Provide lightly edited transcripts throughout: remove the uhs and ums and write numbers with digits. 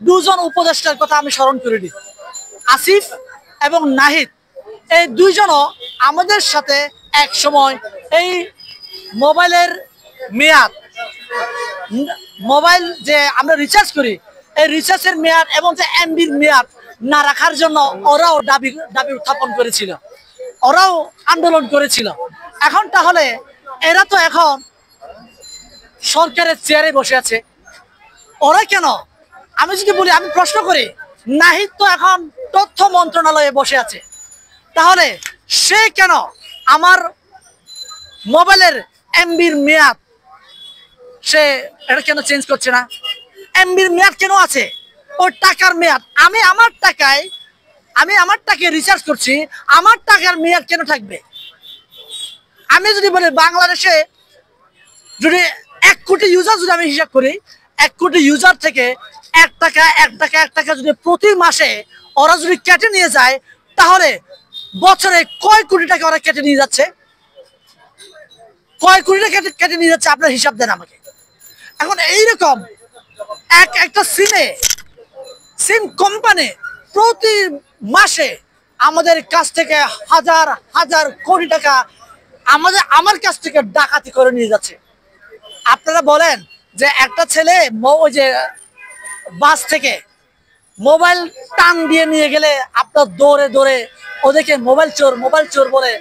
দুজন উপদেষ্টার কথা আমি স্মরণ করে দিই। আসিফ এবং নাহিদ, এই দুইজনও আমাদের সাথে এক সময় এই মোবাইলের মেয়াদ, মোবাইল যে আমরা রিচার্জ করি, এই রিচার্জের মেয়াদ এবং যে এমবির মেয়াদ না রাখার জন্য ওরাও দাবি উত্থাপন করেছিল, ওরাও আন্দোলন করেছিল। এখন তাহলে এরা তো এখন সরকারের চেয়ারে বসে আছে, ওরা কেন? আমি যদি বলি, আমি প্রশ্ন করি, নাহিদ তো এখন তথ্য মন্ত্রণালয়ে বসে আছে, তাহলে সে কেন আমার মোবাইলের এমবির মেয়াদ সে এটা কেন চেঞ্জ করছে না? এমবির মেয়াদ কেন আছে? ওর টাকার মেয়াদ, আমি আমার টাকায় রিচার্জ করছি, আমার টাকার মেয়াদ কেন থাকবে? আমি যদি বলি বাংলাদেশে যদি 1 কোটি ইউজার যদি আমি হিসাব করি, 1 কোটি ইউজার থেকে 1 টাকা যদি প্রতি মাসে ওরা যদি কেটে নিয়ে যায়, তাহলে বছরে কয় কোটি টাকা ওরা কেটে নিয়ে যাচ্ছে? কয় কোটি টাকা কেটে নিয়ে যাচ্ছে? আপনার হিসাব দেন আমাকে। এখন এইরকম একটা সিম কোম্পানি প্রতি মাসে আমাদের কাছ থেকে হাজার হাজার কোটি টাকা আমার কাছ থেকে ডাকাতি করে নিয়ে যাচ্ছে। আপনারা বলেন যে একটা ছেলে ওই যে বাস থেকে মোবাইল টান দিয়ে নিয়ে গেলে আপনার দৌড়ে দৌড়ে ওদেরকে মোবাইল চোর বলে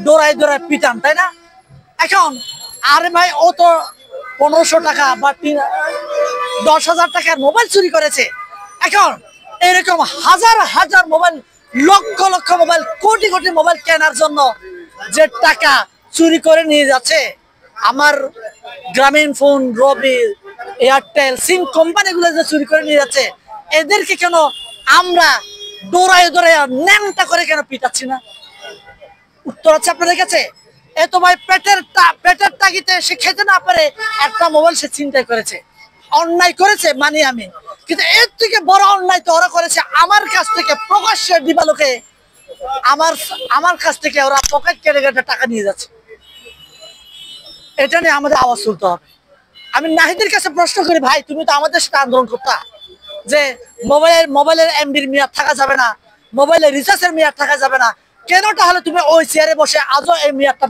দৌড়ায় পিটান, তাই না? এখন আরে ভাই, ও তো 1500 টাকা বা 10,000 টাকার মোবাইল চুরি করেছে। এখন এরকম হাজার হাজার mobile, lakh lakh mobile, crore crore mobile কেনার জন্য যে টাকা চুরি করে নিয়ে যাচ্ছে আমার গ্রামীণ ফোন, রবি, এয়ারটেল, সিম কোম্পানিগুলো যে চুরি করে নিয়ে যাচ্ছে, এদেরকে কেন আমরা দৌড়ায় ন্যাংটা করে কেন পিটাচ্ছি না? উত্তর আছে আপনাদের কাছে। এত ভাই পেটের তাগিতে সে খেতে না পারে একটা মোবাইল সে ছিনতাই করেছে, অন্যায় করেছে মানি আমি, কিন্তু এর থেকে বড় অন্যায় তো ওরা করেছে আমার কাছ থেকে প্রকাশ্যে দিবালোকে আমার কাছ থেকে ওরা পকেট কেটে টাকা নিয়ে যাচ্ছে। এটা নিয়ে আমাদের আওয়াজ তুলতে হবে। আমি নাহিদের কাছে প্রশ্ন করি, ভাই তুমি তো আমাদের সাথে আন্দোলন করতা যে মোবাইলের এমবির মেয়াদ থাকা যাবে না, মোবাইলের রিচার্জের মেয়াদ থাকা যাবে না, কেন তাহলে তুমি ওই চেয়ারে বসে আজও এই মেয়াদটা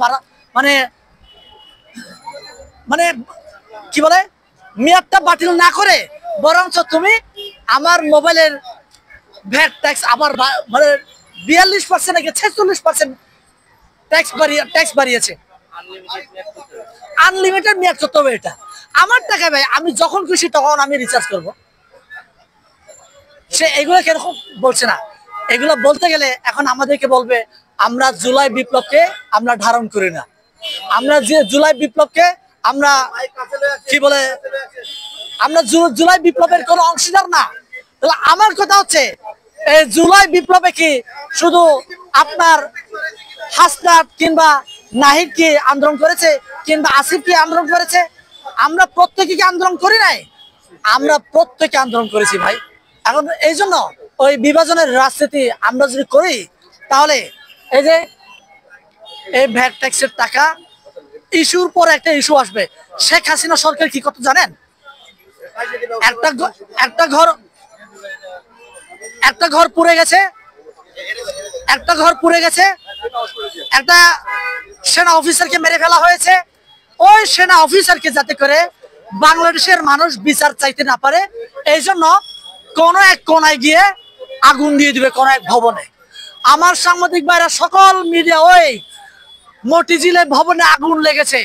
মানে কি বলে মেয়াদটা বাতিল না করে বরঞ্চ তুমি আমার মোবাইলের ভ্যাট ট্যাক্স আবার মানে 42% নাকি 46% ট্যাক্স বাড়িয়েছে। আনলিমিটেড মেয়াদ করতে হবে, এটা আমার টাকা ভাই, আমি যখন খুশি তখন আমি রিচার্জ করব। সে এগুলো কেন বলছে না? এগুলো বলতে গেলে এখন আমাদেরকে বলবে আমরা জুলাই বিপ্লবকে আমরা ধারণ করি না, আমরা যে জুলাই বিপ্লবকে আমরা কি বলে আমরা জুলাই বিপ্লবের কোনো অংশীদার না। তাহলে আমার কথা হচ্ছে, এই জুলাই বিপ্লবে কি শুধু আপনার হাসনাত কিংবা নাহিদ কি আন্দোলন করেছে, কিংবা আসিফ কি আন্দোলন করেছে? আমরা প্রত্যেকে কি আন্দোলন করি নাই? আমরা প্রত্যেকে আন্দোলন করেছি ভাই। এখন এই জন্য ওই বিভাজনের রাজনীতি আমরা যদি করি, তাহলে এই যে এই ভ্যাট ট্যাক্সের টাকা ইস্যুর পর একটা ইস্যু আসবে। শেখ হাসিনা সরকার কি করতে জানেন? একটা ঘর পুড়ে গেছে, একটা সেনা অফিসারকে মেরে ফেলা হয়েছে। ওই সেনা অফিসারকে যাতে করে বাংলাদেশের মানুষ বিচার চাইতে না পারে, এই জন্য কোন এক কোনায় গিয়ে আগুন দিয়ে দিবে কোন এক ভবনে। আমার সাংবাদিক ভাইরা সকল মিডিয়া, ওই মতিঝিলের ভবনে আগুন লেগেছে,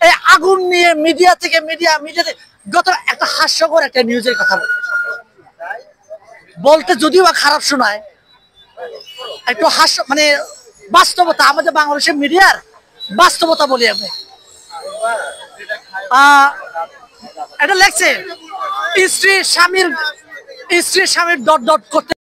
এই আগুন নিয়ে মিডিয়াতে গত একটা হাস্যকর একটা নিউজের কথা বলতে যদিও খারাপ শোনায়, একটু হাস্য মানে বাস্তবতা, আমাদের বাংলাদেশের মিডিয়ার বাস্তবতা বলি আমি। এটা লেখছে স্ত্রী স্বামীর ডট করতে